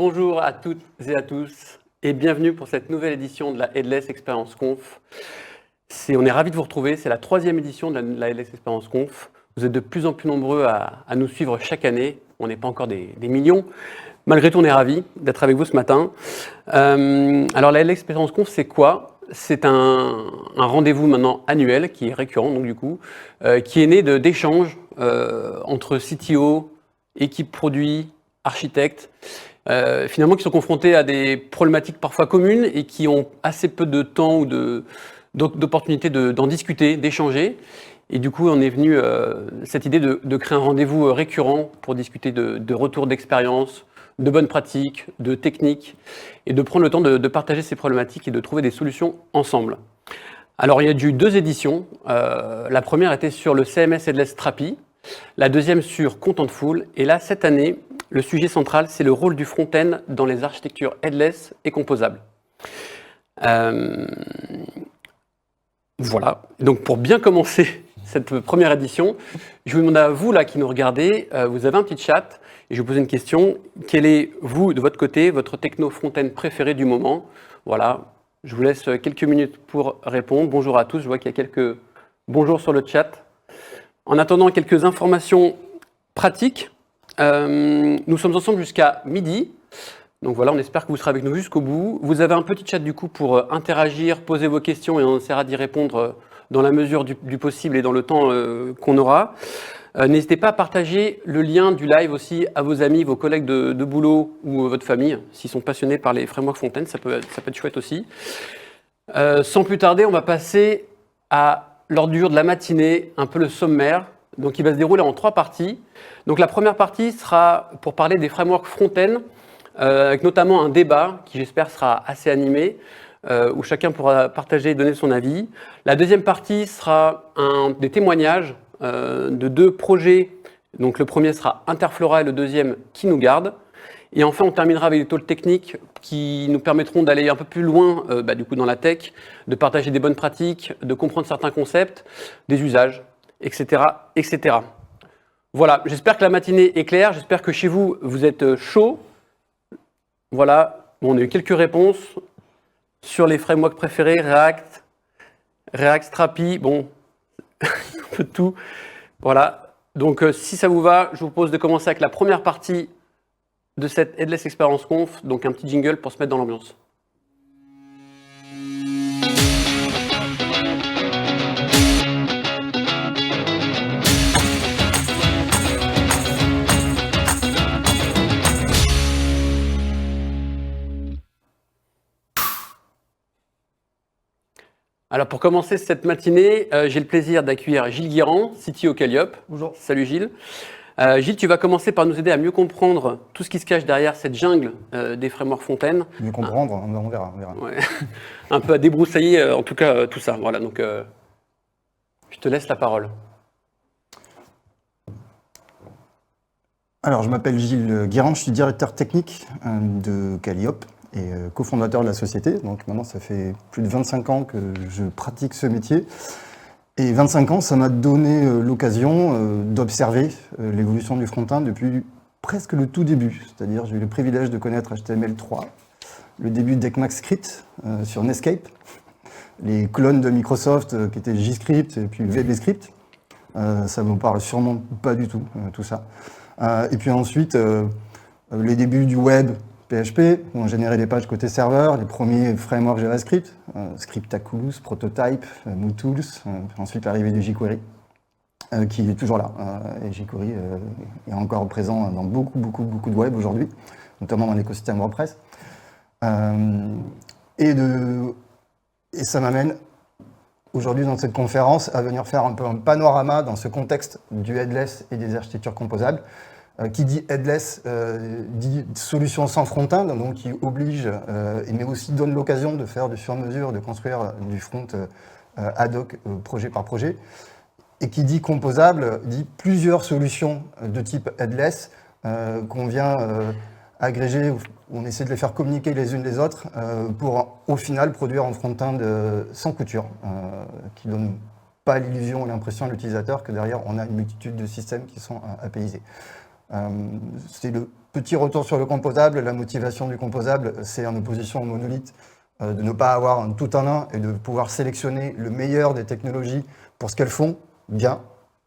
Bonjour à toutes et à tous et bienvenue pour cette nouvelle édition de la Headless Experience Conf. On est ravis de vous retrouver, c'est la 3e édition de la Headless Experience Conf. Vous êtes de plus en plus nombreux à nous suivre chaque année, on n'est pas encore des millions. Malgré tout, on est ravis d'être avec vous ce matin. Alors la Headless Experience Conf, c'est quoi ? C'est un rendez-vous maintenant annuel qui est récurrent, donc du coup, qui est né d'échanges entre CTO, équipe produit, architectes, finalement qui sont confrontés à des problématiques parfois communes et qui ont assez peu de temps ou d'opportunités d'en discuter, d'échanger. Et du coup, on est venu cette idée de créer un rendez-vous récurrent pour discuter de retours d'expérience, de bonnes pratiques, de techniques, et de prendre le temps de partager ces problématiques et de trouver des solutions ensemble. Alors, il y a eu 2 éditions. La première était sur le CMS Headless Strapi, la deuxième sur Contentful, et là, cette année, le sujet central, c'est le rôle du front-end dans les architectures headless et composables. Voilà. Donc, pour bien commencer cette première édition, je vous demande à vous là qui nous regardez, vous avez un petit chat et je vous pose une question. Quel est, vous, de votre côté, votre techno front-end préféré du moment? Voilà. Je vous laisse quelques minutes pour répondre. Bonjour à tous. Je vois qu'il y a quelques bonjours sur le chat. En attendant, quelques informations pratiques. Nous sommes ensemble jusqu'à midi. Donc voilà, on espère que vous serez avec nous jusqu'au bout. Vous avez un petit chat du coup pour interagir, poser vos questions et on essaiera d'y répondre dans la mesure du possible et dans le temps qu'on aura. N'hésitez pas à partager le lien du live aussi à vos amis, vos collègues de boulot ou votre famille. S'ils sont passionnés par les frameworks front-end, ça peut être chouette aussi. Sans plus tarder, on va passer à l'ordre du jour de la matinée, un peu le sommaire. Donc il va se dérouler en 3 parties. Donc la première partie sera pour parler des frameworks front-end, avec notamment un débat qui j'espère sera assez animé, où chacun pourra partager et donner son avis. La deuxième partie sera des témoignages de 2 projets. Donc le premier sera Interflora et le deuxième KeyNewGuard. Et enfin, on terminera avec des talks techniques qui nous permettront d'aller un peu plus loin du coup, dans la tech, de partager des bonnes pratiques, de comprendre certains concepts, des usages, etc. etc. Voilà, j'espère que la matinée est claire, j'espère que chez vous, vous êtes chaud. Voilà, bon, on a eu quelques réponses sur les frameworks préférés, React, Strapi, bon, un peu de tout. Voilà, donc si ça vous va, je vous propose de commencer avec la première partie de cette Headless Experience Conf, donc un petit jingle pour se mettre dans l'ambiance. Alors pour commencer cette matinée, j'ai le plaisir d'accueillir Gilles Guirand, CTO Calliope. Bonjour. Salut Gilles. Gilles, tu vas commencer par nous aider à mieux comprendre tout ce qui se cache derrière cette jungle des frameworks front-end. Mieux comprendre, on verra. Ouais. Un peu à débroussailler, en tout cas, tout ça. Voilà, donc je te laisse la parole. Alors, je m'appelle Gilles Guirand, je suis directeur technique de Calliope et cofondateur de la société. Donc maintenant, ça fait plus de 25 ans que je pratique ce métier. Et 25 ans, ça m'a donné l'occasion d'observer l'évolution du front-end depuis presque le tout début. C'est-à-dire, j'ai eu le privilège de connaître HTML3, le début d'ECMAScript sur Netscape, les clones de Microsoft qui étaient JScript et puis VBScript. Ça ne me parle sûrement pas du tout, tout ça. Et puis ensuite, les débuts du web, PHP, où on générait des pages côté serveur, les premiers frameworks JavaScript, Scriptaculous, Prototype, MooTools, ensuite l'arrivée du jQuery, qui est toujours là. Et jQuery est encore présent dans beaucoup de web aujourd'hui, notamment dans l'écosystème WordPress. Et ça m'amène aujourd'hui dans cette conférence à venir faire un peu un panorama dans ce contexte du headless et des architectures composables. Qui dit headless dit solution sans front-end, donc qui oblige, mais aussi donne l'occasion de faire du sur-mesure, de construire du front ad hoc, projet par projet. Et qui dit composable dit plusieurs solutions de type headless qu'on vient agréger, on essaie de les faire communiquer les unes les autres pour au final produire un front-end sans couture, qui ne donne pas l'illusion et l'impression à l'utilisateur que derrière on a une multitude de systèmes qui sont APIsés. C'est le Petit retour sur le composable. La motivation du composable, c'est en opposition au monolithe, de ne pas avoir un tout en un et de pouvoir sélectionner le meilleur des technologies pour ce qu'elles font bien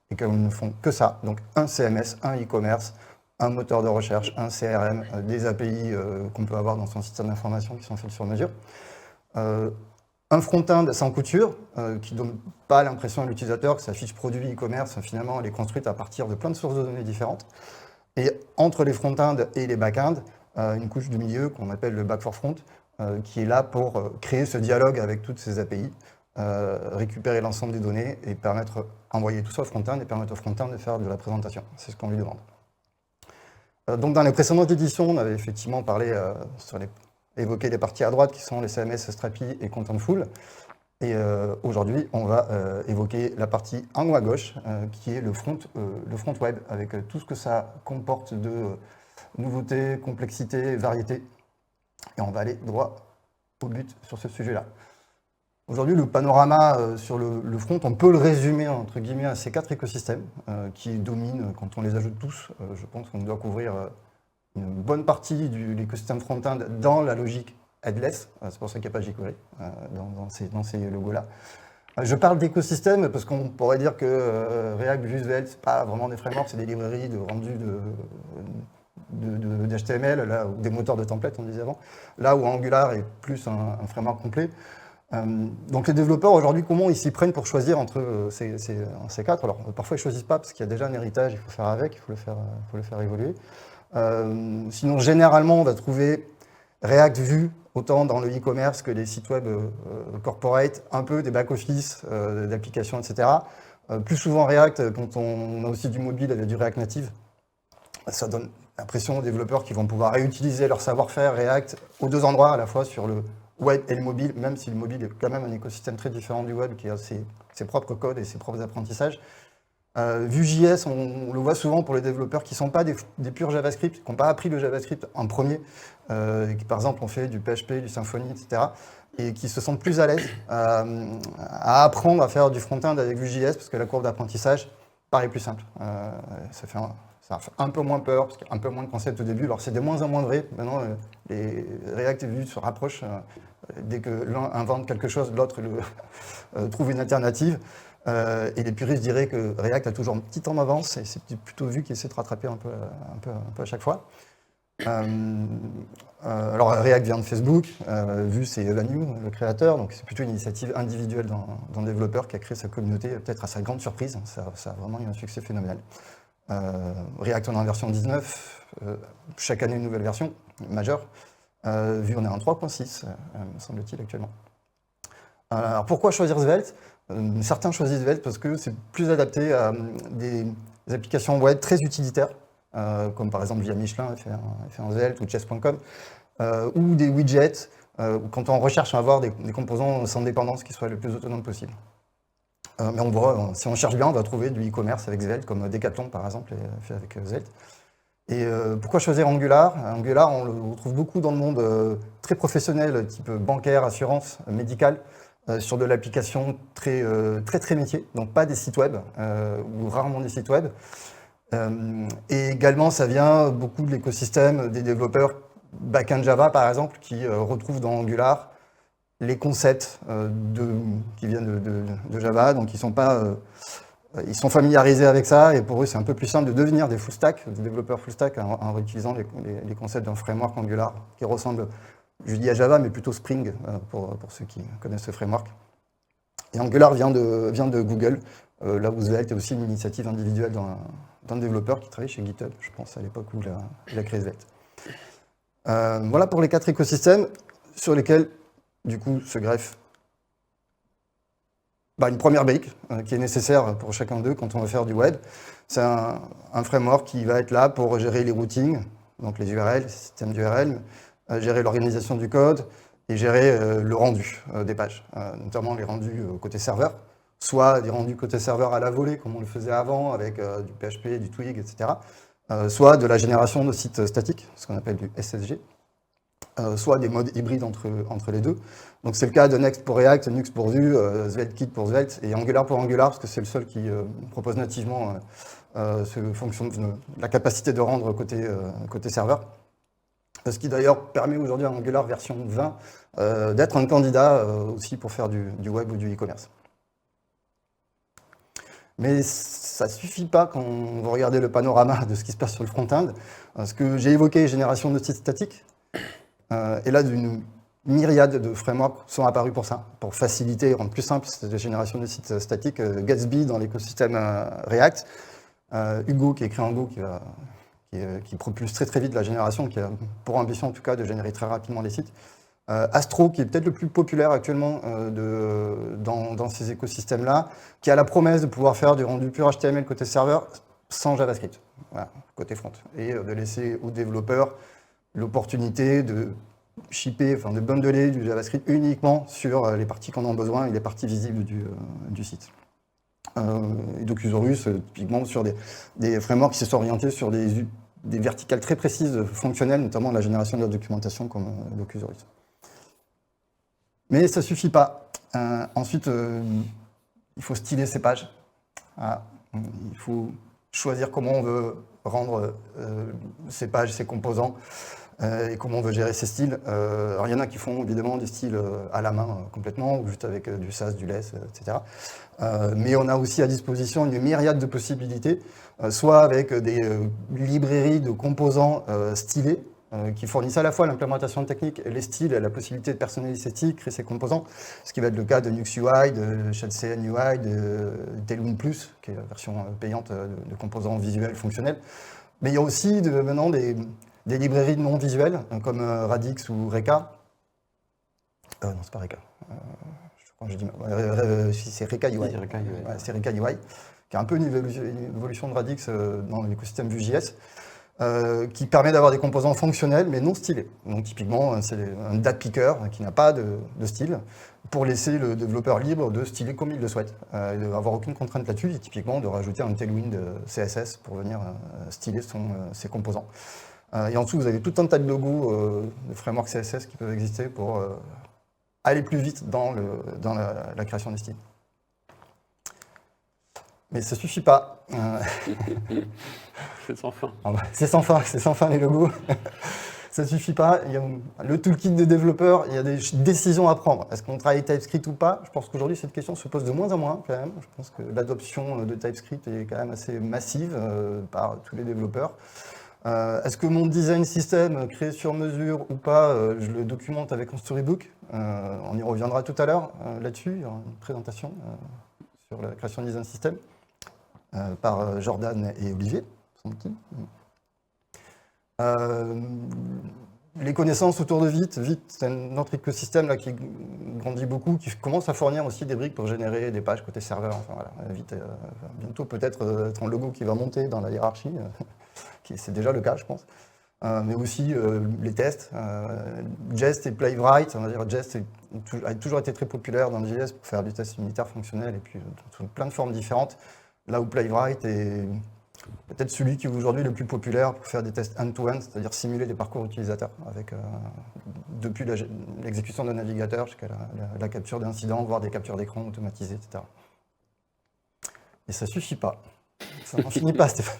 et qu'elles ne font que ça. Donc un CMS, un e-commerce, un moteur de recherche, un CRM, des API qu'on peut avoir dans son système d'information qui sont faits sur mesure. Un front-end sans couture, qui ne donne pas l'impression à l'utilisateur que sa fiche produit e-commerce, finalement, elle est construite à partir de plein de sources de données différentes. Et entre les front-end et les back-end, une couche du milieu qu'on appelle le back for front, qui est là pour créer ce dialogue avec toutes ces API, récupérer l'ensemble des données et permettre d'envoyer tout ça au front-end et permettre au front-end de faire de la présentation. C'est ce qu'on lui demande. Donc dans les précédentes éditions, on avait effectivement parlé évoqué les parties à droite qui sont les CMS, Strapi et Contentful. Et aujourd'hui, on va évoquer la partie en haut à gauche, qui est le front web, avec tout ce que ça comporte de nouveautés, complexité, variété. Et on va aller droit au but sur ce sujet-là. Aujourd'hui, le panorama sur le front, on peut le résumer entre guillemets à ces 4 écosystèmes qui dominent quand on les ajoute tous. Je pense qu'on doit couvrir une bonne partie de l'écosystème front-end dans la logique headless. C'est pour ça qu'il n'y a pas de jQuery dans ces logos-là. Je parle d'écosystème parce qu'on pourrait dire que React, Vue, Svelte, ce n'est pas vraiment des frameworks, c'est des librairies de rendu d'HTML, là, ou des moteurs de templates, on disait avant. Là où Angular est plus un framework complet. Donc les développeurs aujourd'hui, comment ils s'y prennent pour choisir entre ces 4? Alors parfois ils ne choisissent pas parce qu'il y a déjà un héritage, il faut faire avec, il faut le faire évoluer. Sinon généralement on va trouver React, Vue, autant dans le e-commerce que les sites web corporate, un peu des back-office, d'applications, etc. Plus souvent React quand on a aussi du mobile avec du React Native. Ça donne l'impression aux développeurs qu'ils vont pouvoir réutiliser leur savoir-faire React aux 2 endroits, à la fois sur le web et le mobile, même si le mobile est quand même un écosystème très différent du web qui a ses propres codes et ses propres apprentissages. Vue.js, on le voit souvent pour les développeurs qui ne sont pas des purs JavaScript, qui n'ont pas appris le JavaScript en premier, qui par exemple ont fait du PHP, du Symfony, etc., et qui se sentent plus à l'aise à apprendre à faire du front-end avec Vue.js parce que la courbe d'apprentissage paraît plus simple. Ça fait un peu moins peur, parce qu'il y a un peu moins de concepts au début. Alors c'est de moins en moins vrai. Maintenant, les React et Vue se rapprochent. Dès que l'un invente quelque chose, l'autre trouve une alternative. Et les puristes diraient que React a toujours un petit temps d'avance, et c'est plutôt Vue qui essaie de rattraper un peu à chaque fois. Alors React vient de Facebook, Vue c'est Evanue, le créateur, donc c'est plutôt une initiative individuelle d'un développeur qui a créé sa communauté, peut-être à sa grande surprise. Ça a vraiment eu un succès phénoménal. React on est en version 19, chaque année une nouvelle version majeure. Vue on est en 3.6, me semble-t-il actuellement. Alors pourquoi choisir Svelte? Certains choisissent Svelte parce que c'est plus adapté à des applications web très utilitaires, comme par exemple Via Michelin fait en Svelte ou Chess.com, ou des widgets, quand on recherche à avoir des composants sans dépendance qui soient le plus autonomes possible. Mais on voit, si on cherche bien, on va trouver du e-commerce avec Svelte, comme Decathlon par exemple, fait avec Svelte. Et pourquoi choisir Angular? Angular, on le retrouve beaucoup dans le monde très professionnel, type bancaire, assurance, médical, sur de l'application très métier, donc pas des sites web, ou rarement des sites web. Et également, ça vient beaucoup de l'écosystème des développeurs back-end Java, par exemple, qui retrouvent dans Angular les concepts qui viennent de Java, donc ils sont familiarisés avec ça, et pour eux c'est un peu plus simple de devenir des full stack, des développeurs full stack, en réutilisant les concepts d'un framework Angular qui ressemble, je dis à Java, mais plutôt Spring, pour ceux qui connaissent ce framework. Et Angular vient de Google, là où Svelte est aussi une initiative individuelle d'un développeur qui travaille chez GitHub, je pense à l'époque où il a créé Svelte. Voilà pour les 4 écosystèmes sur lesquels du coup se greffe une première brique qui est nécessaire pour chacun d'eux quand on va faire du web. C'est un framework qui va être là pour gérer les routings, donc les URL, les systèmes d'URL, gérer l'organisation du code et gérer le rendu des pages, notamment les rendus côté serveur, soit des rendus côté serveur à la volée, comme on le faisait avant avec du PHP, du Twig, etc., soit de la génération de sites statiques, ce qu'on appelle du SSG, soit des modes hybrides entre les deux. Donc c'est le cas de Next pour React, Nuxt pour Vue, SvelteKit pour Svelte et Angular pour Angular, parce que c'est le seul qui propose nativement la capacité de rendre côté serveur. Ce qui d'ailleurs permet aujourd'hui à Angular version 20 d'être un candidat aussi pour faire du web ou du e-commerce. Mais ça ne suffit pas quand vous regardez le panorama de ce qui se passe sur le front-end. Ce que j'ai évoqué, génération de sites statiques, et là, une myriade de frameworks sont apparus pour ça, pour faciliter et rendre plus simple cette génération de sites statiques. Gatsby dans l'écosystème React, Hugo qui est écrit en Go, qui propulse très vite la génération, qui a pour ambition en tout cas de générer très rapidement les sites. Astro, qui est peut-être le plus populaire actuellement dans ces écosystèmes-là, qui a la promesse de pouvoir faire du rendu pur HTML côté serveur sans JavaScript, voilà, côté front, et de laisser aux développeurs l'opportunité de shipper, de bundler du JavaScript uniquement sur les parties qu'on a besoin et les parties visibles du site. Et Docusaurus, typiquement sur des frameworks qui se sont orientés sur des verticales très précises fonctionnelles, notamment la génération de la documentation comme Docusaurus. Mais ça ne suffit pas. Ensuite, il faut styler ses pages. Voilà. Il faut choisir comment on veut rendre ses pages, ses composants, et comment on veut gérer ses styles. Alors, il y en a qui font évidemment des styles à la main complètement, ou juste avec du SAS, du less, etc. Mais on a aussi à disposition une myriade de possibilités, soit avec des librairies de composants stylés, qui fournissent à la fois l'implémentation technique, les styles et la possibilité de personnaliser ses styles, créer ses composants, ce qui va être le cas de Nux UI, de ShadCN UI, de Tailwind Plus, qui est la version payante de composants visuels fonctionnels. Mais il y a aussi maintenant des librairies non visuelles, comme Radix ou Reka. Non, c'est pas Reka. Je crois que je dis c'est Reka UI. Ouais, c'est Reka UI, qui est un peu une évolution de Radix dans l'écosystème Vue.js. Qui permet d'avoir des composants fonctionnels mais non stylés. Donc typiquement, c'est un date picker qui n'a pas de style pour laisser le développeur libre de styler comme il le souhaite, et d'avoir aucune contrainte là-dessus, et typiquement de rajouter un tailwind CSS pour venir styler ses composants. Et en dessous, vous avez tout un tas de logos de frameworks CSS qui peuvent exister pour aller plus vite dans la création des styles. Mais ça ne suffit pas. C'est sans fin. C'est sans fin les logos. Ça ne suffit pas. Il y a le toolkit des développeurs, il y a des décisions à prendre. Est-ce qu'on travaille TypeScript ou pas? Je pense qu'aujourd'hui, cette question se pose de moins en moins quand même. Je pense que l'adoption de TypeScript est quand même assez massive par tous les développeurs. Est-ce que mon design system créé sur mesure ou pas, je le documente avec un storybook? On y reviendra tout à l'heure là-dessus. Il y aura une présentation sur la création de design system. Par Jordan et Olivier, semble-t-il. Les connaissances autour de Vite, c'est un autre écosystème là, qui grandit beaucoup, qui commence à fournir aussi des briques pour générer des pages côté serveur. Enfin, voilà. Vite bientôt peut-être être un logo qui va monter dans la hiérarchie, c'est déjà le cas, je pense. Mais aussi les tests. Jest et Playwright, on va dire Jest a toujours été très populaire dans le JS pour faire du test unitaire fonctionnel et puis sous plein de formes différentes. Là où Playwright est peut-être celui qui est aujourd'hui le plus populaire pour faire des tests end-to-end, c'est-à-dire simuler des parcours utilisateurs, avec, depuis l'exécution d'un navigateur jusqu'à la capture d'incidents, voire des captures d'écran automatisées, etc. Et ça ne suffit pas. Ça n'en finit pas, Stéphane.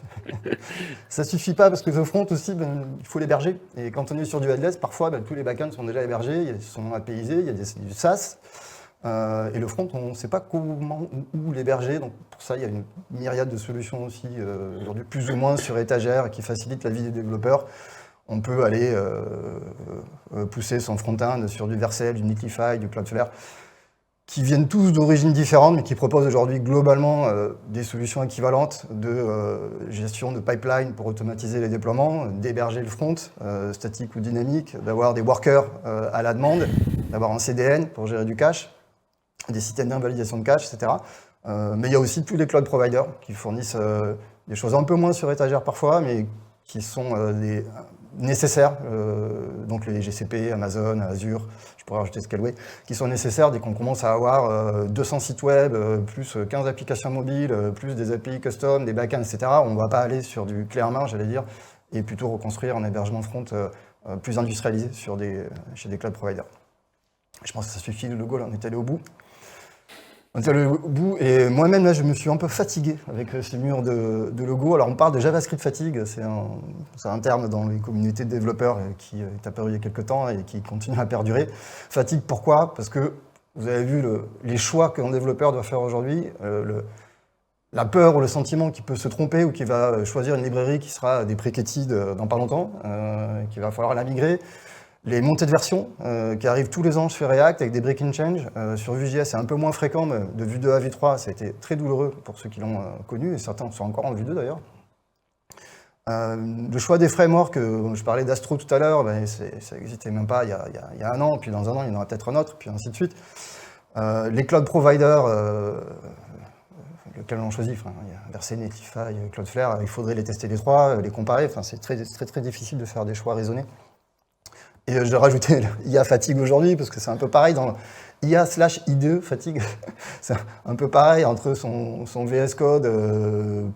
Ça ne suffit pas parce que The Front aussi, il faut l'héberger. Et quand on est sur du headless, parfois tous les backends sont déjà hébergés, ils sont APIsés, il y a du SaaS. Et le front, on ne sait pas comment où l'héberger, donc pour ça il y a une myriade de solutions aussi, aujourd'hui plus ou moins sur étagère, qui facilitent la vie des développeurs. On peut aller pousser son front-end sur du Vercel, du Netlify, du Cloudflare, qui viennent tous d'origines différentes, mais qui proposent aujourd'hui globalement des solutions équivalentes de gestion de pipeline pour automatiser les déploiements, d'héberger le front, statique ou dynamique, d'avoir des workers à la demande, d'avoir un CDN pour gérer du cache, des systèmes d'invalidation de cache, etc. Mais il y a aussi tous les cloud providers qui fournissent des choses un peu moins sur étagère parfois, mais qui sont nécessaires, donc les GCP, Amazon, Azure, je pourrais rajouter Scaleway, qui sont nécessaires dès qu'on commence à avoir 200 sites web, plus 15 applications mobiles, plus des API custom, des backends, etc. On ne va pas aller sur du clé en main, j'allais dire, et plutôt reconstruire un hébergement front plus industrialisé chez des cloud providers. Je pense que ça suffit, le logo, là, on est allé au bout. On tient le bout, et moi-même, là, je me suis un peu fatigué avec ces murs de logo. Alors, on parle de JavaScript fatigue, c'est un terme dans les communautés de développeurs qui est apparu il y a quelques temps et qui continue à perdurer. Fatigue, pourquoi? Parce que vous avez vu les choix qu'un développeur doit faire aujourd'hui, la peur ou le sentiment qu'il peut se tromper ou qu'il va choisir une librairie qui sera déprecatée dans pas longtemps, qu'il va falloir la migrer. Les montées de version qui arrivent tous les ans sur React avec des breaking change. Sur Vue.js, c'est un peu moins fréquent, mais de Vue 2 à Vue 3, ça a été très douloureux pour ceux qui l'ont connu, et certains sont encore en Vue 2 d'ailleurs. Le choix des frameworks, je parlais d'Astro tout à l'heure, ben, ça n'existait même pas il y a un an, puis dans un an, il y en aura peut-être un autre, puis ainsi de suite. Les cloud providers, lequel on choisit, enfin, il y a Vercel, Netlify, Cloudflare, il faudrait les tester les trois, les comparer, enfin, c'est très difficile de faire des choix raisonnés. Et je vais rajouter l'IA fatigue aujourd'hui, parce que c'est un peu pareil dans IA/IDE fatigue. C'est un peu pareil entre son VS Code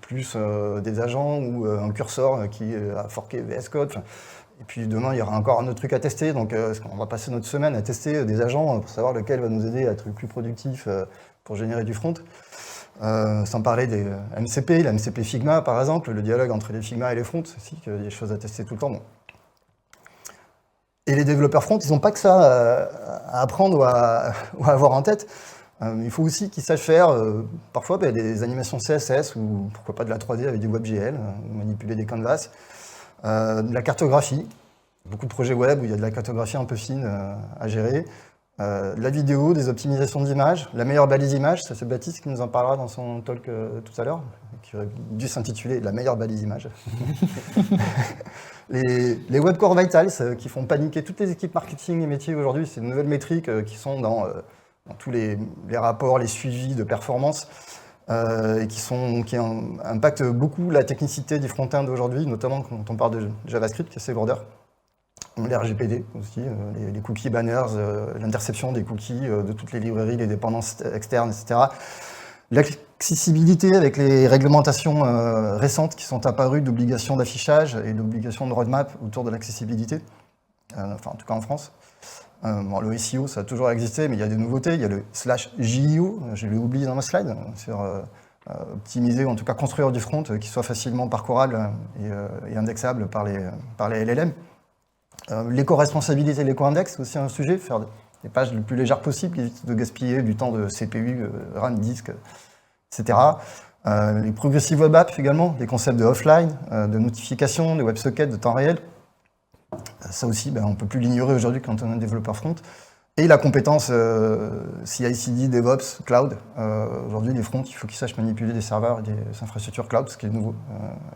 plus des agents ou un curseur qui a forqué VS Code. Et puis demain, il y aura encore un autre truc à tester. Donc on va passer notre semaine à tester des agents pour savoir lequel va nous aider à être plus productif pour générer du front. Sans parler des MCP, la MCP Figma par exemple, le dialogue entre les Figma et les fronts, aussi, qu'il y a des choses à tester tout le temps. Bon. Et les développeurs front, ils n'ont pas que ça à apprendre ou à avoir en tête. Il faut aussi qu'ils sachent faire, parfois, des animations CSS ou pourquoi pas de la 3D avec du WebGL, manipuler des canvas, de la cartographie, beaucoup de projets web où il y a de la cartographie un peu fine à gérer, de la vidéo, des optimisations d'images, la meilleure balise image, ça c'est Baptiste qui nous en parlera dans son talk tout à l'heure, qui aurait dû s'intituler « La meilleure balise image ». Les Web Core Vitals qui font paniquer toutes les équipes marketing et métiers aujourd'hui, c'est de nouvelles métriques qui sont dans tous les rapports, les suivis de performance et qui impactent beaucoup la technicité du front-end d'aujourd'hui, notamment quand on parle de JavaScript, qui est assez border. Les RGPD aussi, les cookies banners, l'interception des cookies de toutes les librairies, les dépendances externes, etc. L'accessibilité avec les réglementations récentes qui sont apparues d'obligations d'affichage et d'obligations de roadmap autour de l'accessibilité, enfin en tout cas en France. Bon, le SEO, ça a toujours existé, mais il y a des nouveautés. Il y a le /JEO, je l'ai oublié dans ma slide, sur optimiser ou en tout cas construire du front qui soit facilement parcourable et indexable par les LLM. L'éco-responsabilité et l'éco-index, c'est aussi un sujet, faire des pages le plus légères possible, éviter de gaspiller du temps de CPU, RAM, disque, etc. Les progressive web apps également, des concepts de offline, de notification, de WebSockets de temps réel. Ça aussi, on ne peut plus l'ignorer aujourd'hui quand on est un développeur front. Et la compétence CI/CD, DevOps, Cloud. Aujourd'hui, les fronts, il faut qu'ils sachent manipuler des serveurs et des infrastructures cloud, ce qui est nouveau.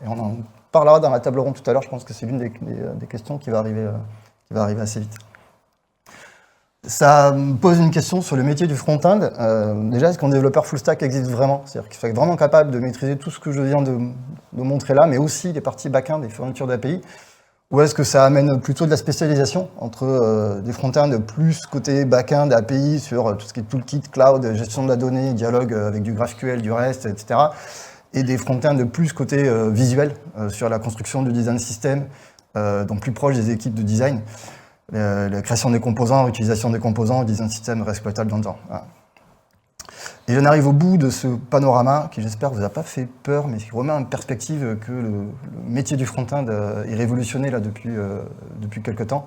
Et on en parlera dans la table ronde tout à l'heure. Je pense que c'est l'une des questions qui va arriver assez vite. Ça me pose une question sur le métier du front-end. Déjà, est-ce qu'un développeur full stack existe vraiment? C'est-à-dire qu'il faut être vraiment capable de maîtriser tout ce que je viens de montrer là, mais aussi les parties back-end, les fournitures d'API. Ou est-ce que ça amène plutôt de la spécialisation entre des front-end plus côté back-end, API, sur tout ce qui est toolkit, cloud, gestion de la donnée, dialogue avec du GraphQL, du REST, etc. Et des front-end plus côté visuel, sur la construction du design system, donc plus proche des équipes de design, la création des composants, l'utilisation des composants, le design system exploitable dans le temps. Voilà. Et j'en arrive au bout de ce panorama qui, j'espère, vous a pas fait peur, mais qui remet en perspective que le métier du front-end est révolutionné là, depuis quelques temps.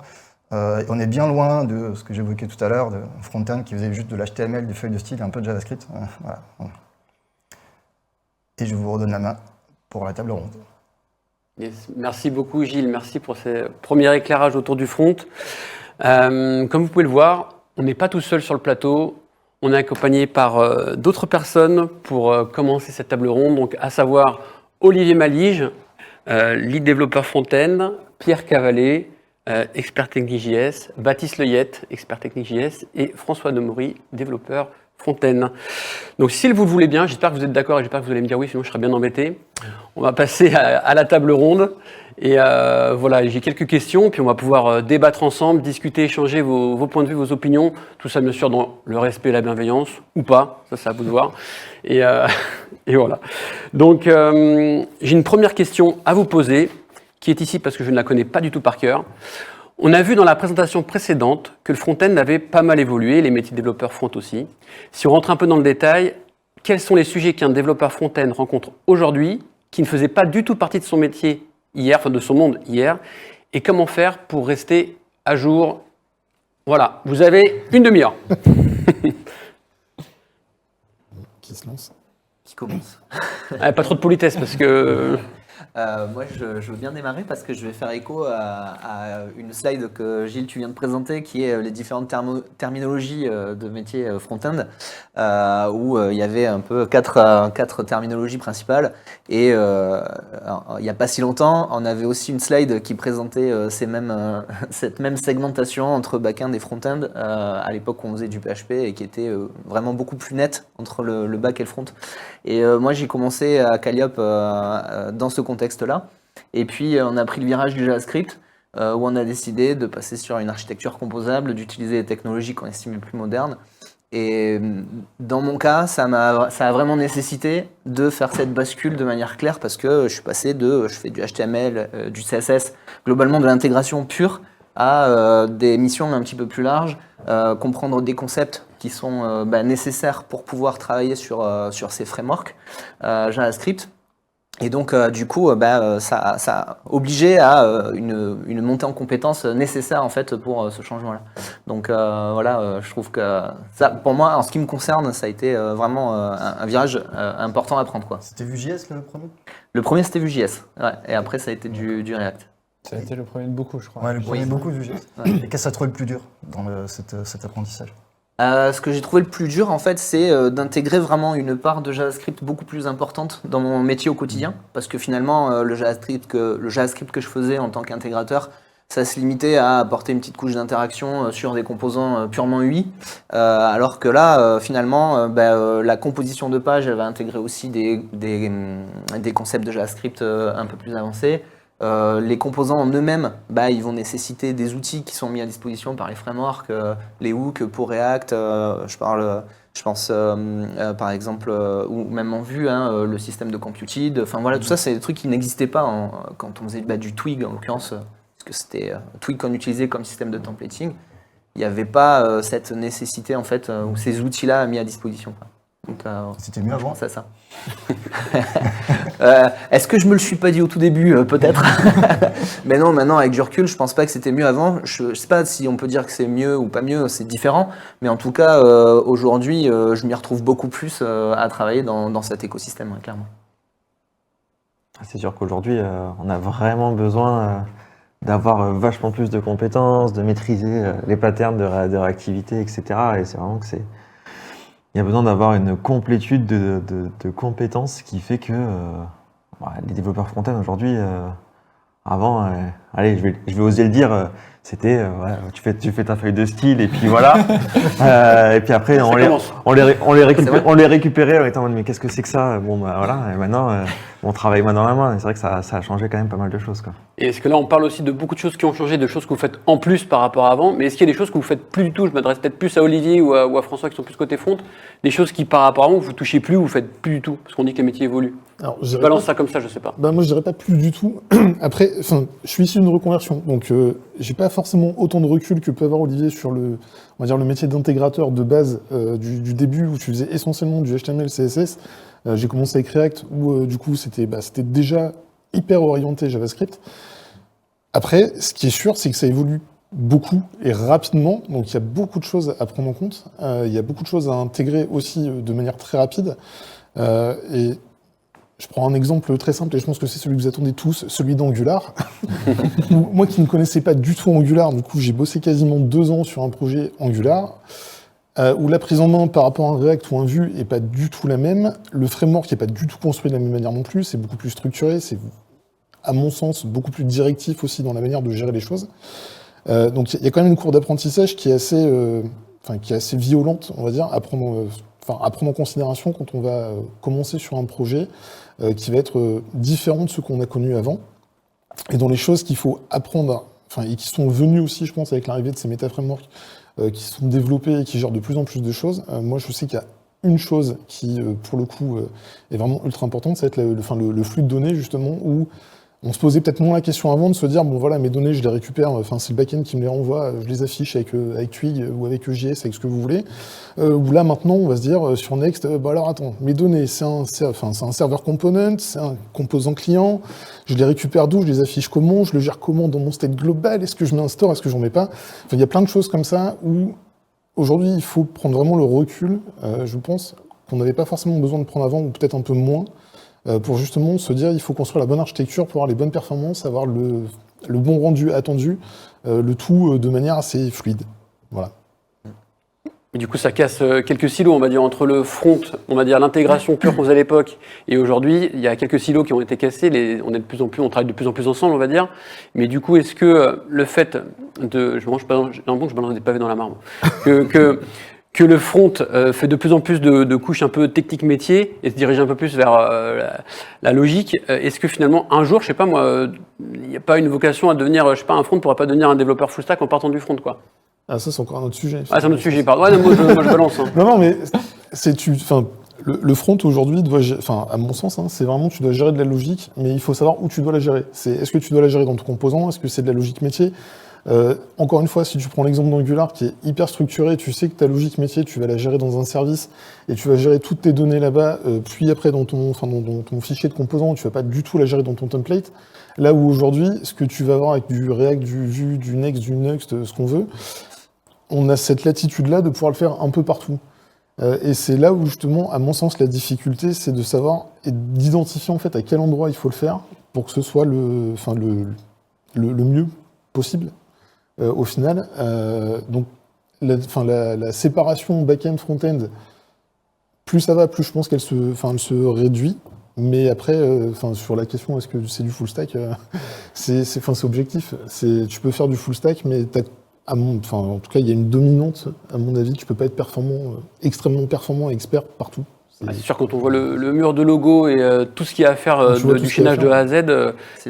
On est bien loin de ce que j'évoquais tout à l'heure, de front-end qui faisait juste de l'HTML, des feuilles de style, un peu de JavaScript. Voilà. Et je vous redonne la main pour la table ronde. Yes. Merci beaucoup Gilles, merci pour ces premiers éclairages autour du front. Comme vous pouvez le voir, on n'est pas tout seul sur le plateau. On est accompagné par d'autres personnes pour commencer cette table ronde, donc à savoir Olivier Malige, lead développeur front-end, Pierre Cavalet, expert technique JS, Baptiste Leyette, expert technique JS, et François Demory, développeur front-end. Donc si vous le voulez bien, j'espère que vous êtes d'accord et j'espère que vous allez me dire oui, sinon je serais bien embêté. On va passer à la table ronde. Et voilà, j'ai quelques questions, puis on va pouvoir débattre ensemble, discuter, échanger vos points de vue, vos opinions. Tout ça, bien sûr, dans le respect et la bienveillance, ou pas, ça c'est à vous de voir. Et voilà. Donc, j'ai une première question à vous poser, qui est ici parce que je ne la connais pas du tout par cœur. On a vu dans la présentation précédente que le front-end avait pas mal évolué, les métiers de développeurs front aussi. Si on rentre un peu dans le détail, quels sont les sujets qu'un développeur front-end rencontre aujourd'hui, qui ne faisaient pas du tout partie de son métier hier, enfin de son monde hier, et comment faire pour rester à jour? Voilà, vous avez une demi-heure. Qui se lance? Qui commence? Pas trop de politesse parce que... Moi, je veux bien démarrer parce que je vais faire écho à une slide que Gilles, tu viens de présenter, qui est les différentes terminologies de métier front-end, où il y avait un peu quatre terminologies principales. Et il n'y a pas si longtemps, on avait aussi une slide qui présentait cette même segmentation entre back-end et front-end, à l'époque où on faisait du PHP, et qui était vraiment beaucoup plus nette entre le back et le front. Et moi, j'ai commencé à Calliope dans ce contexte-là. Et puis, on a pris le virage du JavaScript, où on a décidé de passer sur une architecture composable, d'utiliser les technologies qu'on estimait plus modernes. Et dans mon cas, ça a vraiment nécessité de faire cette bascule de manière claire, parce que je suis passé je fais du HTML, du CSS, globalement de l'intégration pure, à des missions un petit peu plus larges, comprendre des concepts qui sont nécessaires pour pouvoir travailler sur ces frameworks JavaScript. Et donc, du coup, ça a obligé à une montée en compétences nécessaire en fait pour ce changement-là. Donc voilà, je trouve que ça, pour moi, en ce qui me concerne, ça a été vraiment un virage important à prendre, quoi. C'était Vue.js le premier? Le premier, c'était Vue.js, ouais, et après, ça a été du React. Ça a été le premier de beaucoup, je crois. Ouais, le premier Oui. beaucoup de Vue.js. Ouais. Et qu'est-ce que ça trouvé le plus dur dans cet apprentissage? Ce que j'ai trouvé le plus dur, en fait, c'est d'intégrer vraiment une part de JavaScript beaucoup plus importante dans mon métier au quotidien, parce que finalement, le JavaScript que je faisais en tant qu'intégrateur, ça se limitait à apporter une petite couche d'interaction sur des composants purement UI, alors que là, finalement, la composition de page, elle va intégrer aussi des concepts de JavaScript un peu plus avancés. Les composants en eux-mêmes, ils vont nécessiter des outils qui sont mis à disposition par les frameworks, les hooks pour React, je pense par exemple, ou même en Vue, le système de Computed. Enfin voilà, tout ça, c'est des trucs qui n'existaient pas quand on faisait du Twig, en l'occurrence, parce que c'était Twig qu'on utilisait comme système de templating. Il n'y avait pas cette nécessité, en fait, ou ces outils-là mis à disposition. Donc, C'était mieux avant? c'est ça. Est-ce que je me le suis pas dit au tout début? Peut-être. Mais non, maintenant avec du recul, je pense pas que c'était mieux avant. Je sais pas si on peut dire que c'est mieux ou pas mieux, c'est différent. Mais en tout cas, aujourd'hui, je m'y retrouve beaucoup plus à travailler dans cet écosystème, clairement. C'est sûr qu'aujourd'hui, on a vraiment besoin d'avoir vachement plus de compétences, de maîtriser les patterns de réactivité, etc. Et c'est vraiment que il y a besoin d'avoir une complétude de compétences qui fait que les développeurs front-end aujourd'hui, avant, allez, je vais oser le dire, c'était tu fais ta feuille de style et puis voilà. Et puis après on les récupérait en étant en mode mais qu'est-ce que c'est que ça? Bon voilà, et maintenant on travaille main dans la main. Et c'est vrai que ça a changé quand même pas mal de choses, quoi. Et est-ce que là, on parle aussi de beaucoup de choses qui ont changé, de choses que vous faites en plus par rapport à avant, mais est-ce qu'il y a des choses que vous faites plus du tout? Je m'adresse peut-être plus à Olivier ou à François qui sont plus côté front, des choses qui par rapport à avant, vous touchez plus ou vous faites plus du tout, parce qu'on dit que les métiers évoluent. Alors, Je balance ça comme ça, je sais pas. Moi, je dirais pas plus du tout. Après, je suis issu d'une reconversion, donc j'ai pas forcément autant de recul que peut avoir Olivier sur on va dire le métier d'intégrateur de base du début où tu faisais essentiellement du HTML, CSS. J'ai commencé avec React où du coup c'était déjà hyper orienté JavaScript. Après, ce qui est sûr, c'est que ça évolue beaucoup et rapidement, donc il y a beaucoup de choses à prendre en compte. Il y a beaucoup de choses à intégrer aussi de manière très rapide. Et je prends un exemple très simple et je pense que c'est celui que vous attendez tous, celui d'Angular. Moi qui ne connaissais pas du tout Angular, du coup j'ai bossé quasiment 2 ans sur un projet Angular, où la prise en main par rapport à un React ou un Vue n'est pas du tout la même. Le framework n'est pas du tout construit de la même manière non plus, c'est beaucoup plus structuré, c'est à mon sens beaucoup plus directif aussi dans la manière de gérer les choses. Donc il y a quand même une courbe d'apprentissage qui est assez violente, on va dire, à prendre en considération quand on va commencer sur un projet qui va être différent de ce qu'on a connu avant. Et dans les choses qu'il faut apprendre, et qui sont venues aussi, je pense, avec l'arrivée de ces méta-frameworks qui sont développés et qui gèrent de plus en plus de choses. Moi, je sais qu'il y a une chose qui, pour le coup, est vraiment ultra importante, ça va être le flux de données, justement, où On se posait peut-être moins la question avant de se dire, bon voilà, mes données, je les récupère, enfin c'est le back-end qui me les renvoie, je les affiche avec Twig ou avec EJS, avec ce que vous voulez. Ou là maintenant, on va se dire sur Next, bah alors attends, mes données, c'est un serveur component, c'est un composant client, je les récupère d'où, je les affiche comment, je le gère comment dans mon state global, est-ce que je mets un store, est-ce que j'en mets pas? Enfin, il y a plein de choses comme ça où aujourd'hui il faut prendre vraiment le recul, je pense, qu'on n'avait pas forcément besoin de prendre avant, ou peut-être un peu moins, pour justement se dire il faut construire la bonne architecture pour avoir les bonnes performances, avoir le bon rendu attendu, le tout de manière assez fluide. Voilà. Et du coup, ça casse quelques silos, on va dire, entre le front, on va dire l'intégration pure qu'on faisait à l'époque, et aujourd'hui, il y a quelques silos qui ont été cassés. On travaille de plus en plus ensemble, on va dire. Mais du coup, est-ce que le fait de, je balance des pavés dans la marbre, que le front fait de plus en plus de couches un peu techniques métiers et se dirige un peu plus vers la logique, est-ce que finalement, un jour, je sais pas moi, il n'y a pas une vocation à devenir, je sais pas, un front pourra pas devenir un développeur full stack en partant du front, quoi? Ah, ça, c'est encore un autre sujet. Ah, c'est un autre sujet, pardon. Ouais, non, moi, je balance. Hein. Non, mais le front aujourd'hui doit, à mon sens, hein, c'est vraiment tu dois gérer de la logique, mais il faut savoir où tu dois la gérer. Est-ce que tu dois la gérer dans ton composant? Est-ce que c'est de la logique métier? Encore une fois, si tu prends l'exemple d'Angular qui est hyper structuré, tu sais que ta logique métier, tu vas la gérer dans un service et tu vas gérer toutes tes données là-bas, puis après dans ton fichier de composants, tu vas pas du tout la gérer dans ton template. Là où aujourd'hui, ce que tu vas avoir avec du React, du Vue, du Next, du Nuxt, ce qu'on veut, on a cette latitude-là de pouvoir le faire un peu partout. Et c'est là où justement, à mon sens, la difficulté, c'est de savoir et d'identifier en fait à quel endroit il faut le faire pour que ce soit le mieux possible. Au final, donc la séparation back-end, front-end, plus ça va, plus je pense qu'elle se réduit. Mais après, sur la question, est-ce que c'est du full stack, c'est objectif. Tu peux faire du full stack, mais en tout cas, il y a une dominante, à mon avis, tu peux pas être extrêmement performant et expert partout. C'est sûr, quand on voit le mur de logo et tout ce qu'il y a à faire du chaînage de A à Z,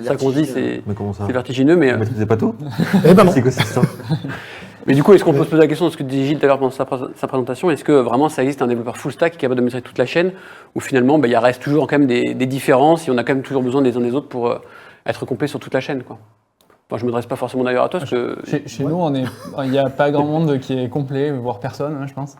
ça qu'on dit, c'est vertigineux. Mais vous maîtrisez pas tout? Eh ben non. C'est quoi cette histoire? Mais du coup, est-ce qu'on peut se poser la question de ce que dit Gilles tout à l'heure pendant sa présentation, est-ce que vraiment ça existe un développeur full stack qui est capable de maîtriser toute la chaîne, ou finalement il reste toujours quand même des différences et on a quand même toujours besoin des uns des autres pour être complet sur toute la chaîne, quoi. Enfin, je ne m'adresse pas forcément d'ailleurs à toi. Parce que... Chez nous, il n'y a pas grand monde qui est complet, voire personne, hein, je pense.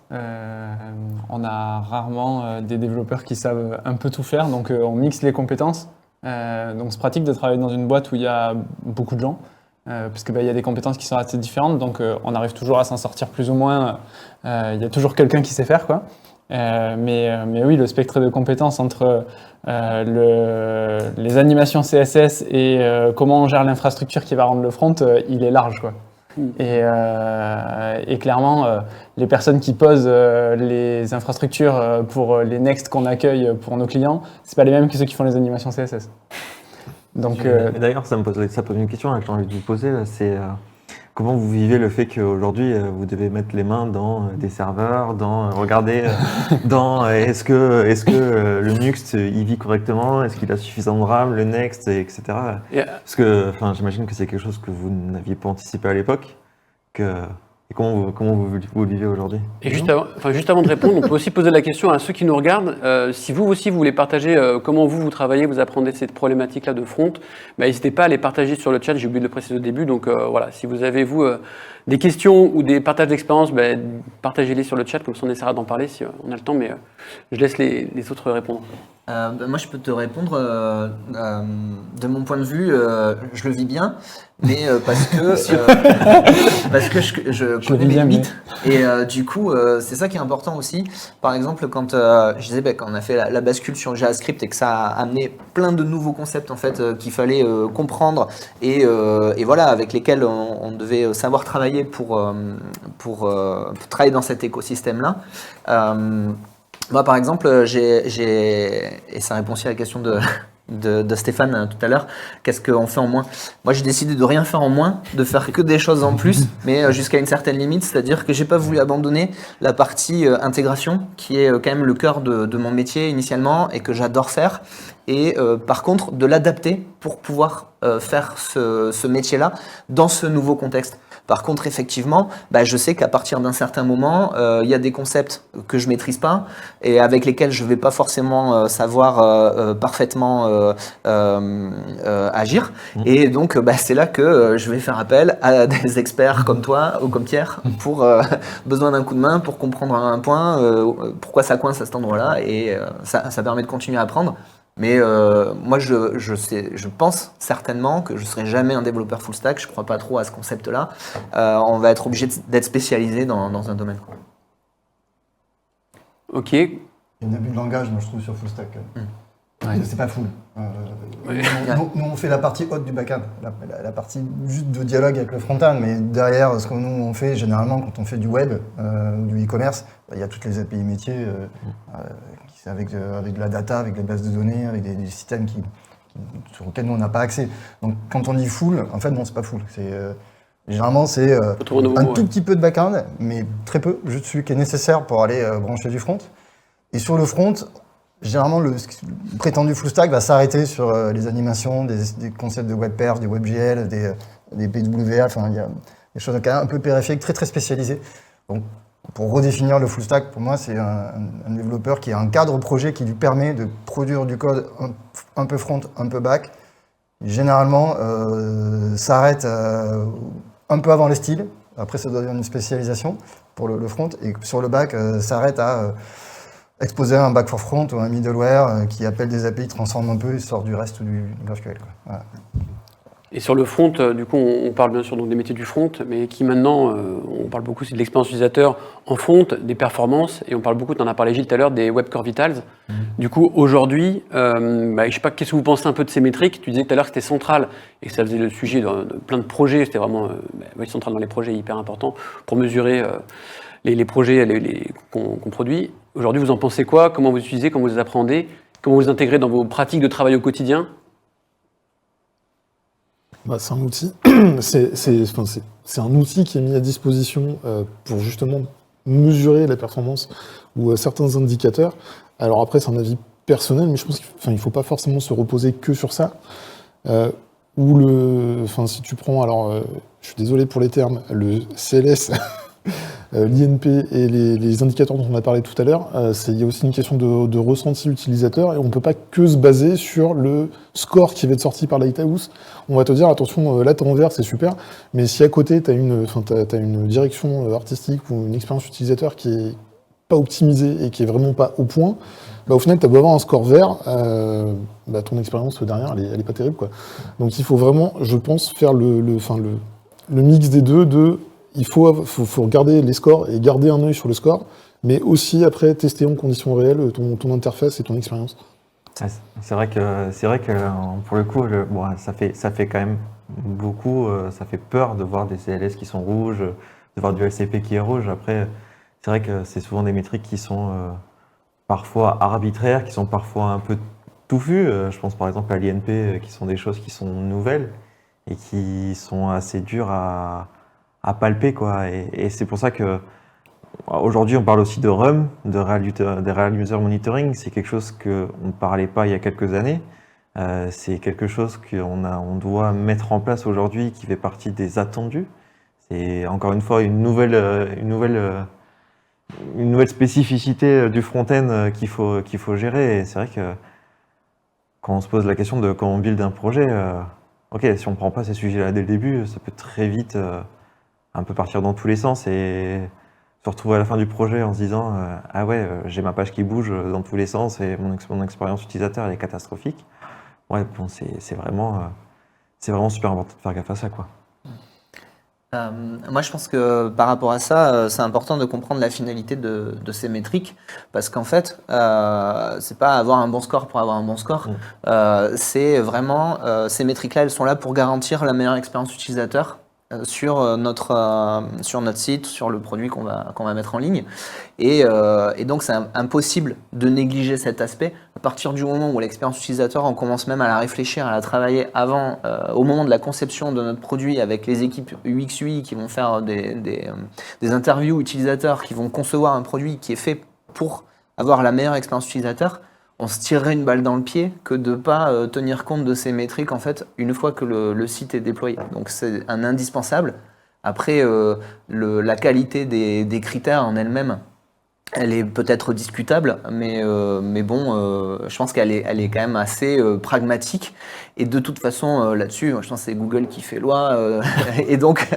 On a rarement des développeurs qui savent un peu tout faire, donc on mixe les compétences. Donc c'est pratique de travailler dans une boîte où il y a beaucoup de gens, parce qu'il y a des compétences qui sont assez différentes, donc on arrive toujours à s'en sortir plus ou moins. Il y a toujours quelqu'un qui sait faire, quoi. Mais oui, le spectre de compétences entre les animations CSS et comment on gère l'infrastructure qui va rendre le front, il est large, quoi. Et clairement, les personnes qui posent les infrastructures pour les Next qu'on accueille pour nos clients, c'est pas les mêmes que ceux qui font les animations CSS. Donc, D'ailleurs, ça pose une question là, que j'ai envie de vous poser. C'est comment vous vivez le fait qu'aujourd'hui, vous devez mettre les mains dans des serveurs, regarder est-ce que le Nuxt, il vit correctement, est-ce qu'il a suffisamment de RAM, le Next, etc. Parce que j'imagine que c'est quelque chose que vous n'aviez pas anticipé à l'époque. Et comment vous le vivez aujourd'hui? Et juste avant de répondre, on peut aussi poser la question à ceux qui nous regardent. Si vous aussi vous voulez partager comment vous travaillez, vous apprenez cette problématique-là de front, n'hésitez pas à les partager sur le chat. J'ai oublié de le préciser au début. Donc voilà, si vous avez des questions ou des partages d'expérience, partagez-les sur le chat, comme ça on essaiera d'en parler si on a le temps. Mais je laisse les autres répondre. Moi, je peux te répondre de mon point de vue, je le vis bien, mais parce que je connais mes limites. Et du coup, c'est ça qui est important aussi. Par exemple, quand je disais quand on a fait la bascule sur JavaScript et que ça a amené plein de nouveaux concepts en fait qu'il fallait comprendre et voilà, avec lesquels on devait savoir travailler pour travailler dans cet écosystème-là. Moi, par exemple, et ça répond aussi à la question de Stéphane tout à l'heure, qu'est-ce qu'on fait en moins? Moi, j'ai décidé de rien faire en moins, de faire que des choses en plus, mais jusqu'à une certaine limite, c'est-à-dire que j'ai pas voulu abandonner la partie intégration, qui est quand même le cœur de mon métier initialement et que j'adore faire, et par contre, de l'adapter pour pouvoir faire ce métier-là dans ce nouveau contexte. Par contre, effectivement, je sais qu'à partir d'un certain moment, il y a des concepts que je maîtrise pas et avec lesquels je vais pas forcément savoir parfaitement agir. Et donc, c'est là que je vais faire appel à des experts comme toi ou comme Pierre pour besoin d'un coup de main pour comprendre un point, pourquoi ça coince à cet endroit-là, et ça permet de continuer à apprendre. Mais moi, je pense certainement que je serai jamais un développeur full stack. Je crois pas trop à ce concept-là. On va être obligé d'être spécialisé dans un domaine, quoi. Ok. Il y a un abus de langage, moi je trouve, sur full stack. Ouais. C'est pas full. Ouais. Nous, on fait la partie haute du back-end, la partie juste de dialogue avec le front-end, mais derrière, ce que nous on fait, généralement, quand on fait du web, du e-commerce, il y a toutes les API métiers avec de la data, avec des bases de données, avec des systèmes sur lesquels nous on n'a pas accès. Donc quand on dit full, en fait non, c'est pas full. Généralement, c'est un tout petit peu de back-end, mais très peu, juste celui qui est nécessaire pour aller brancher du front. Et sur le front, généralement, le prétendu full stack va s'arrêter sur les animations, des concepts de WebPerf, des WebGL, des PWA, enfin, il y a des choses un peu périphériques, très très spécialisées. Donc, pour redéfinir le full stack, pour moi, c'est un développeur qui a un cadre projet qui lui permet de produire du code un peu front, un peu back. Généralement, s'arrête un peu avant les styles. Après, ça doit devenir une spécialisation pour le front. Et sur le back, s'arrête à exposer un back for front ou un middleware qui appelle des API, transforme un peu et sort du reste du GraphQL. Voilà. Et sur le front, du coup, on parle bien sûr donc des métiers du front, mais qui maintenant, on parle beaucoup aussi de l'expérience utilisateur en front, des performances, et on parle beaucoup, tu en as parlé Gilles tout à l'heure, des Web Core Vitals. Du coup, aujourd'hui, je sais pas, qu'est-ce que vous pensez un peu de ces métriques? Tu disais tout à l'heure que c'était central et que ça faisait le sujet de plein de projets, c'était vraiment central dans les projets, hyper important pour mesurer les projets qu'on produit. Aujourd'hui, vous en pensez quoi? Comment vous utilisez? Comment vous les appréhendez? Comment vous les intégrez dans vos pratiques de travail au quotidien? C'est un outil. C'est un outil qui est mis à disposition pour justement mesurer la performance ou certains indicateurs. Alors après, c'est un avis personnel, mais je pense qu'il ne faut pas forcément se reposer que sur ça. Si tu prends, je suis désolé pour les termes, le CLS, l'INP et les indicateurs dont on a parlé tout à l'heure, il y a aussi une question de ressenti utilisateur et on ne peut pas que se baser sur le score qui va être sorti par Lighthouse. On va te dire, attention, là t'es en vert, c'est super, mais si à côté t'as une direction artistique ou une expérience utilisateur qui est pas optimisée et qui est vraiment pas au point, au final t'as beau avoir un score vert, ton expérience derrière elle est pas terrible, quoi. Donc il faut vraiment, je pense, faire le mix des deux. Il faut regarder les scores et garder un œil sur le score, mais aussi après tester en conditions réelles ton interface et ton expérience. C'est vrai que pour le coup, ça fait quand même beaucoup, ça fait peur de voir des CLS qui sont rouges, de voir du LCP qui est rouge. Après, c'est vrai que c'est souvent des métriques qui sont parfois arbitraires, qui sont parfois un peu touffues. Je pense par exemple à l'INP, qui sont des choses qui sont nouvelles et qui sont assez dures à palper, quoi. Et c'est pour ça que aujourd'hui on parle aussi de RUM, de Real User Monitoring. C'est quelque chose qu'on ne parlait pas il y a quelques années. C'est quelque chose qu'on doit mettre en place aujourd'hui, qui fait partie des attendus. C'est encore une fois une nouvelle spécificité du front-end qu'il faut gérer. Et c'est vrai que quand on se pose la question de comment on build un projet, si on ne prend pas ces sujets-là dès le début, ça peut très vite un peu partir dans tous les sens et se retrouver à la fin du projet en se disant j'ai ma page qui bouge dans tous les sens et mon expérience utilisateur elle est catastrophique. C'est vraiment super important de faire gaffe à ça, quoi. Moi, je pense que par rapport à ça, c'est important de comprendre la finalité de ces métriques, parce qu'en fait, c'est pas avoir un bon score pour avoir un bon score. C'est vraiment ces métriques-là, elles sont là pour garantir la meilleure expérience utilisateur sur notre site, sur le produit qu'on va mettre en ligne. Et donc, c'est impossible de négliger cet aspect. À partir du moment où l'expérience utilisateur, on commence même à la réfléchir, à la travailler avant, au moment de la conception de notre produit, avec les équipes UX/UI qui vont faire des interviews utilisateurs, qui vont concevoir un produit qui est fait pour avoir la meilleure expérience utilisateur, on se tirerait une balle dans le pied que de ne pas tenir compte de ces métriques en fait, une fois que le site est déployé. Donc c'est un indispensable. Après, la qualité des critères en elle-même, elle est peut-être discutable, mais bon, je pense qu'elle est quand même assez pragmatique. Et de toute façon, là-dessus, je pense que c'est Google qui fait loi, et donc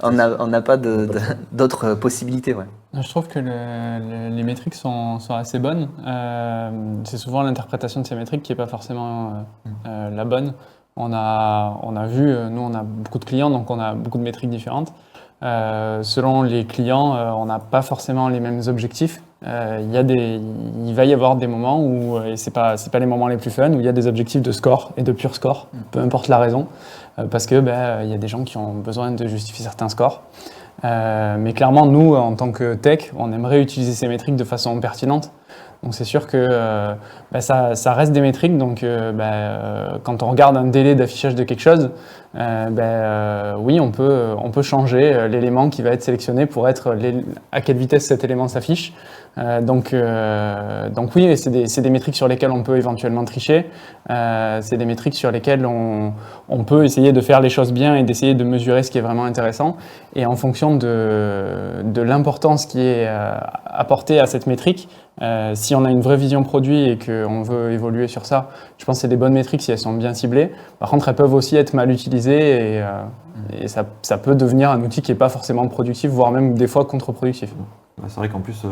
on n'a pas d'autres possibilités. Ouais. Je trouve que les métriques sont assez bonnes. C'est souvent l'interprétation de ces métriques qui n'est pas forcément la bonne. On a vu, nous on a beaucoup de clients, donc on a beaucoup de métriques différentes. Selon les clients, on n'a pas forcément les mêmes objectifs. Il va y avoir des moments où, et c'est pas les moments les plus fun, où il y a des objectifs de score et de pur score, peu importe la raison, parce que il y a des gens qui ont besoin de justifier certains scores. Mais clairement, nous, en tant que tech, on aimerait utiliser ces métriques de façon pertinente. Donc c'est sûr que ça reste des métriques. Donc quand on regarde un délai d'affichage de quelque chose, oui, on peut changer l'élément qui va être sélectionné pour être à quelle vitesse cet élément s'affiche. Donc oui, c'est des métriques sur lesquelles on peut éventuellement tricher. C'est des métriques sur lesquelles on peut essayer de faire les choses bien et d'essayer de mesurer ce qui est vraiment intéressant. Et en fonction de l'importance qui est apportée à cette métrique, si on a une vraie vision produit et qu'on veut évoluer sur ça, je pense que c'est des bonnes métriques si elles sont bien ciblées. Par contre, elles peuvent aussi être mal utilisées et ça peut devenir un outil qui n'est pas forcément productif, voire même des fois contre-productif. C'est vrai qu'en plus,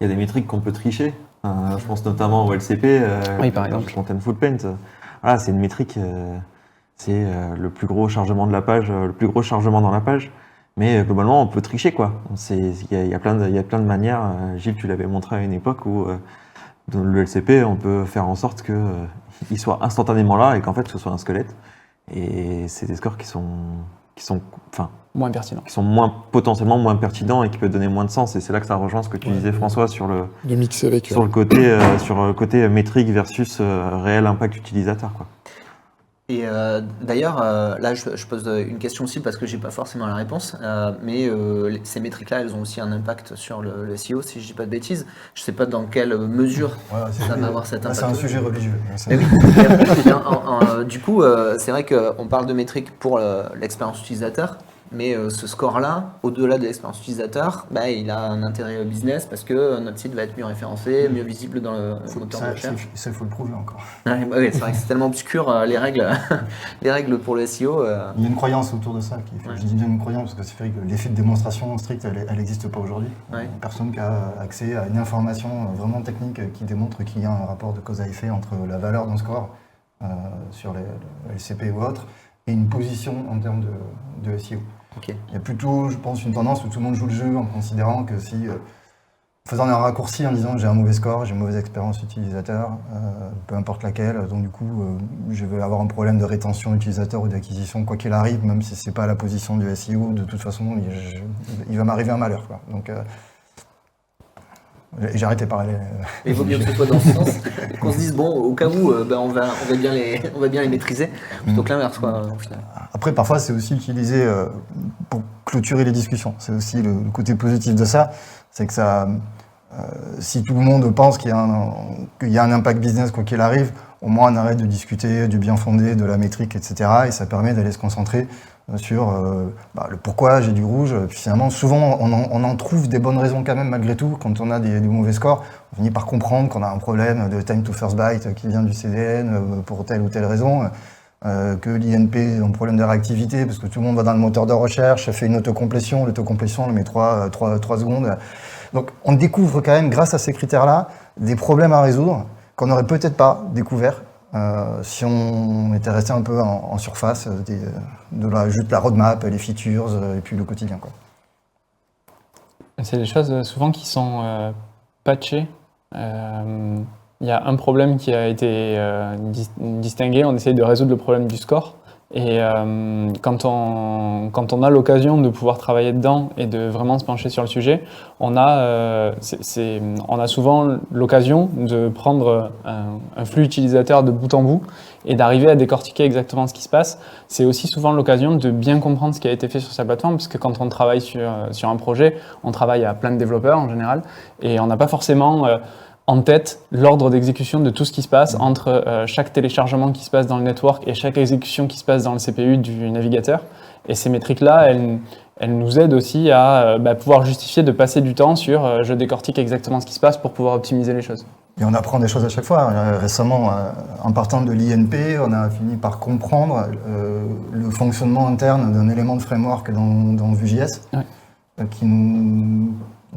il y a des métriques qu'on peut tricher. Je pense notamment au LCP, oui, par exemple. Content Footprint. Voilà, c'est une métrique, c'est le plus gros chargement de la page, le plus gros chargement dans la page. Mais globalement, on peut tricher, quoi. Il y a plein de manières. Gilles, tu l'avais montré à une époque où dans le LCP, on peut faire en sorte qu'il soit instantanément là et qu'en fait, ce soit un squelette. Et c'est des scores qui sont moins pertinents. Qui sont potentiellement moins pertinents et qui peuvent donner moins de sens. Et c'est là que ça rejoint ce que tu disais, François, sur le côté métrique versus réel impact utilisateur, quoi. Et d'ailleurs, là, je pose une question aussi parce que j'ai pas forcément la réponse, mais ces métriques-là, elles ont aussi un impact sur le SEO, si je dis pas de bêtises. Je sais pas dans quelle mesure ça va avoir cet impact. C'est un sujet religieux. Mais oui. Du coup, c'est vrai qu'on parle de métriques pour l'expérience utilisateur. Mais ce score-là, au-delà de l'expérience utilisateur, il a un intérêt business parce que notre site va être mieux référencé, mieux visible dans le moteur de recherche. Ça, il faut le prouver encore. Oui, c'est vrai que c'est tellement obscur, les règles pour le SEO. Il y a une croyance autour de ça. Je dis bien une croyance parce que c'est vrai que l'effet de démonstration stricte, elle n'existe pas aujourd'hui. Ouais. Personne qui a accès à une information vraiment technique qui démontre qu'il y a un rapport de cause à effet entre la valeur d'un score sur le LCP ou autre et une position en termes de SEO. Okay. Il y a plutôt, je pense, une tendance où tout le monde joue le jeu en considérant que si, faisant un raccourci en disant j'ai un mauvais score, j'ai une mauvaise expérience utilisateur, peu importe laquelle, donc du coup je vais avoir un problème de rétention utilisateur ou d'acquisition, quoi qu'il arrive, même si c'est pas la position du SEO, de toute façon il va m'arriver un malheur, quoi. Donc j'ai arrêté les parallèles. Il vaut mieux que ce soit dans ce sens, qu'on se dise bon, au cas où, on va bien les maîtriser, plutôt que l'inverse, quoi, au final. Après, parfois, c'est aussi utilisé pour clôturer les discussions. C'est aussi le côté positif de ça, c'est que ça, si tout le monde pense qu'il y a un impact business quoi qu'il arrive, au moins on arrête de discuter du bien fondé, de la métrique, etc. Et ça permet d'aller se concentrer sur le pourquoi j'ai du rouge. Puis finalement, souvent, on en trouve des bonnes raisons quand même, malgré tout. Quand on a des mauvais scores, on finit par comprendre qu'on a un problème de time to first byte qui vient du CDN pour telle ou telle raison. Que l'INP a un problème de réactivité parce que tout le monde va dans le moteur de recherche, fait une autocomplétion, l'autocomplétion elle met 3 secondes. Donc on découvre quand même, grâce à ces critères-là, des problèmes à résoudre qu'on n'aurait peut-être pas découvert si on était resté un peu en surface juste la roadmap, les features et puis le quotidien, quoi. C'est des choses souvent qui sont patchées. Il y a un problème qui a été distingué, on essaye de résoudre le problème du score. Et quand on a l'occasion de pouvoir travailler dedans et de vraiment se pencher sur le sujet, on a souvent l'occasion de prendre un flux utilisateur de bout en bout et d'arriver à décortiquer exactement ce qui se passe. C'est aussi souvent l'occasion de bien comprendre ce qui a été fait sur sa plateforme, parce que quand on travaille sur un projet, on travaille à plein de développeurs en général, et on n'a pas forcément en tête l'ordre d'exécution de tout ce qui se passe entre chaque téléchargement qui se passe dans le network et chaque exécution qui se passe dans le CPU du navigateur. Et ces métriques-là, elle nous aide aussi à pouvoir justifier de passer du temps sur je décortique exactement ce qui se passe pour pouvoir optimiser les choses. Et on apprend des choses à chaque fois. Récemment, en partant de l'INP, on a fini par comprendre le fonctionnement interne d'un élément de framework dans Vue.js,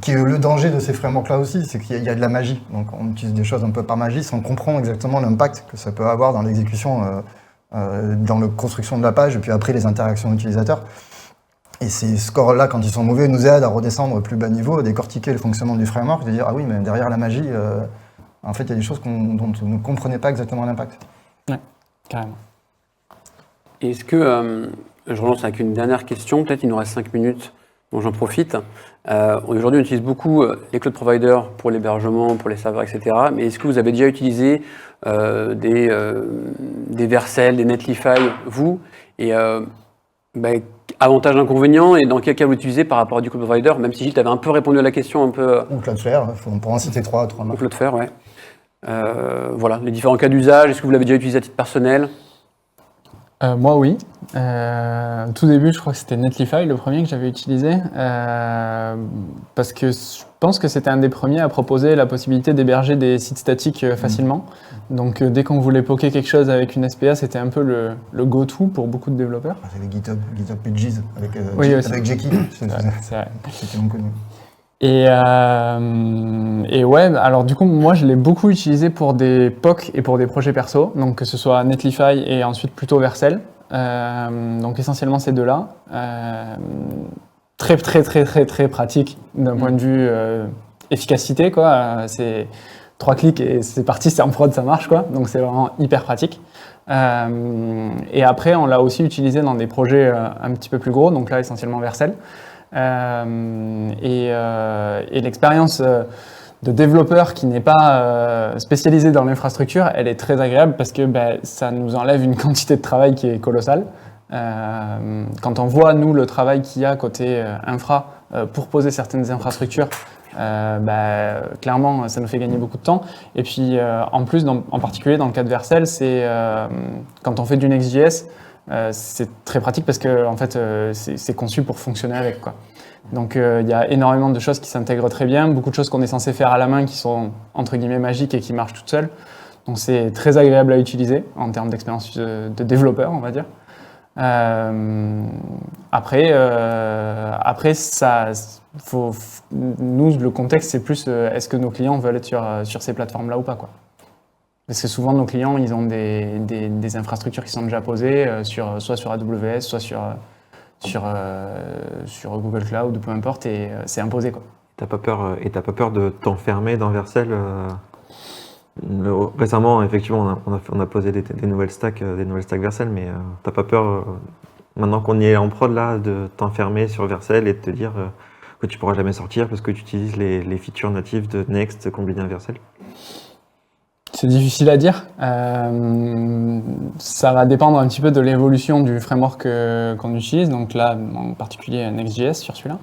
qui est le danger de ces frameworks-là aussi, c'est qu'il y a de la magie. Donc on utilise des choses un peu par magie sans comprendre exactement l'impact que ça peut avoir dans l'exécution, dans la construction de la page, et puis après les interactions utilisateurs. Et ces scores-là, quand ils sont mauvais, nous aident à redescendre au plus bas niveau, à décortiquer le fonctionnement du framework, de dire « Ah oui, mais derrière la magie, en fait, il y a des choses dont on ne comprenait pas exactement l'impact. » Ouais, carrément. Est-ce que, je relance avec une dernière question, peut-être il nous reste 5 minutes, donc j'en profite. Aujourd'hui, on utilise beaucoup les cloud providers pour l'hébergement, pour les serveurs, etc. Mais est-ce que vous avez déjà utilisé des Vercel, des Netlify, vous, et avantages, inconvénients, et dans quel cas vous l'utilisez par rapport à du cloud provider, même si Gilles t'avais un peu répondu à la question un peu... Ou Cloudflare, on pourra en citer trois Ou marques. Cloudflare, ouais. Voilà, les différents cas d'usage, est-ce que vous l'avez déjà utilisé à titre personnel? Moi, oui. Tout début, je crois que c'était Netlify, le premier que j'avais utilisé, parce que je pense que c'était un des premiers à proposer la possibilité d'héberger des sites statiques facilement. Donc, dès qu'on voulait poker quelque chose avec une SPA, c'était un peu le go-to pour beaucoup de développeurs. C'est les GitHub Pages Oui, avec Jekyll, C'est vrai. c'était non connu. Et ouais, alors du coup, moi je l'ai beaucoup utilisé pour des POC et pour des projets perso, donc que ce soit Netlify et ensuite plutôt Vercel. Donc essentiellement ces deux-là. Très pratique d'un point de vue efficacité, quoi. C'est 3 clics et c'est parti, c'est en prod, ça marche, quoi. Donc c'est vraiment hyper pratique. Et après, on l'a aussi utilisé dans des projets un petit peu plus gros, donc là essentiellement Vercel. Et l'expérience de développeur qui n'est pas spécialisé dans l'infrastructure, elle est très agréable parce que ça nous enlève une quantité de travail qui est colossale. Quand on voit, nous, le travail qu'il y a côté infra pour poser certaines infrastructures, clairement, ça nous fait gagner beaucoup de temps. Et puis, en plus, en particulier dans le cas de Vercel, c'est quand on fait du Next.js, c'est très pratique parce que en fait, c'est conçu pour fonctionner avec, quoi. Donc il y a énormément de choses qui s'intègrent très bien, beaucoup de choses qu'on est censé faire à la main qui sont entre guillemets magiques et qui marchent toutes seules. Donc c'est très agréable à utiliser en termes d'expérience de développeur, on va dire. Après ça, nous, le contexte, c'est plus est-ce que nos clients veulent être sur ces plateformes-là ou pas, quoi. Parce que souvent, nos clients, ils ont des infrastructures qui sont déjà posées, soit sur AWS, soit sur Google Cloud, peu importe, et c'est imposé, quoi. T'as pas peur de t'enfermer dans Vercel récemment, effectivement, on a posé des nouvelles stacks Vercel, mais t'as pas peur, maintenant qu'on y est en prod, là, de t'enfermer sur Vercel et de te dire que tu pourras jamais sortir parce que tu utilises les features natives de Next combinées à Vercel? C'est difficile à dire. Ça va dépendre un petit peu de l'évolution du framework qu'on utilise. Donc là, en particulier Next.js sur celui-là.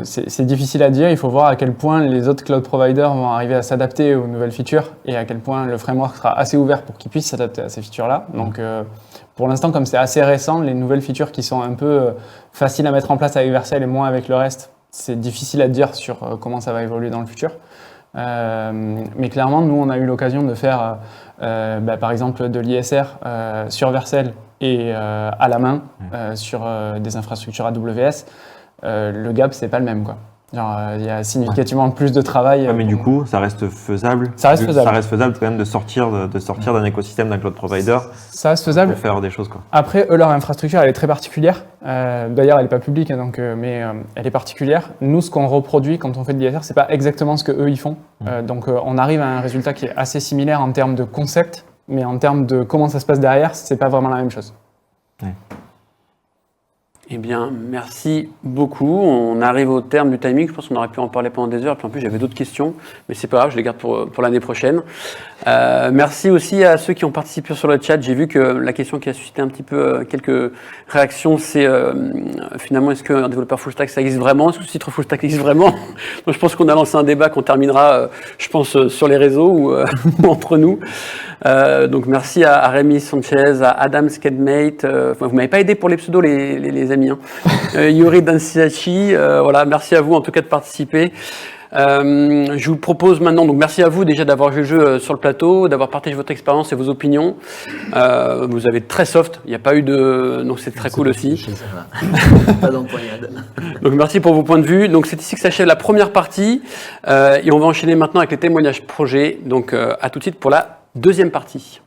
C'est difficile à dire. Il faut voir à quel point les autres cloud providers vont arriver à s'adapter aux nouvelles features et à quel point le framework sera assez ouvert pour qu'ils puissent s'adapter à ces features-là. Donc pour l'instant, comme c'est assez récent, les nouvelles features qui sont un peu faciles à mettre en place avec Vercel et moins avec le reste, c'est difficile à dire sur comment ça va évoluer dans le futur. Mais clairement, nous, on a eu l'occasion de faire, par exemple, de l'ISR sur Vercel et à la main sur des infrastructures AWS. Le gap, c'est pas le même, quoi. Genre, il y a significativement plus de travail. Mais du coup, ça reste faisable. Ça reste faisable. Ça reste faisable quand même de sortir d'un écosystème d'un cloud provider. Ça reste faisable. Pour faire des choses, quoi. Après, eux, leur infrastructure, elle est très particulière. D'ailleurs, elle n'est pas publique, hein, mais elle est particulière. Nous, ce qu'on reproduit quand on fait de l'ISR, c'est pas exactement ce qu'eux, ils font. Donc, on arrive à un résultat qui est assez similaire en termes de concept, mais en termes de comment ça se passe derrière, c'est pas vraiment la même chose. Ouais. Eh bien, merci beaucoup. On arrive au terme du timing. Je pense qu'on aurait pu en parler pendant des heures. Puis en plus, j'avais d'autres questions, mais c'est pas grave, je les garde pour l'année prochaine. Merci aussi à ceux qui ont participé sur le chat. J'ai vu que la question qui a suscité un petit peu quelques réactions, c'est finalement, est-ce qu'un développeur full stack, ça existe vraiment? Est-ce que le titre full stack existe vraiment? Donc, je pense qu'on a lancé un débat qu'on terminera, je pense, sur les réseaux ou entre nous. Donc, merci à Rémi Sanchez, à Adam Skedmate. Vous m'avez pas aidé pour les pseudos, les amis. Yuri Dansiachi, voilà, merci à vous en tout cas de participer. Je vous propose maintenant, donc merci à vous déjà d'avoir joué le jeu sur le plateau, d'avoir partagé votre expérience et vos opinions. Vous avez très soft, il n'y a pas eu de... Donc c'est très cool aussi. Pas d'empoignade. Donc merci pour vos points de vue. Donc c'est ici que s'achève la première partie et on va enchaîner maintenant avec les témoignages projets. Donc à tout de suite pour la deuxième partie.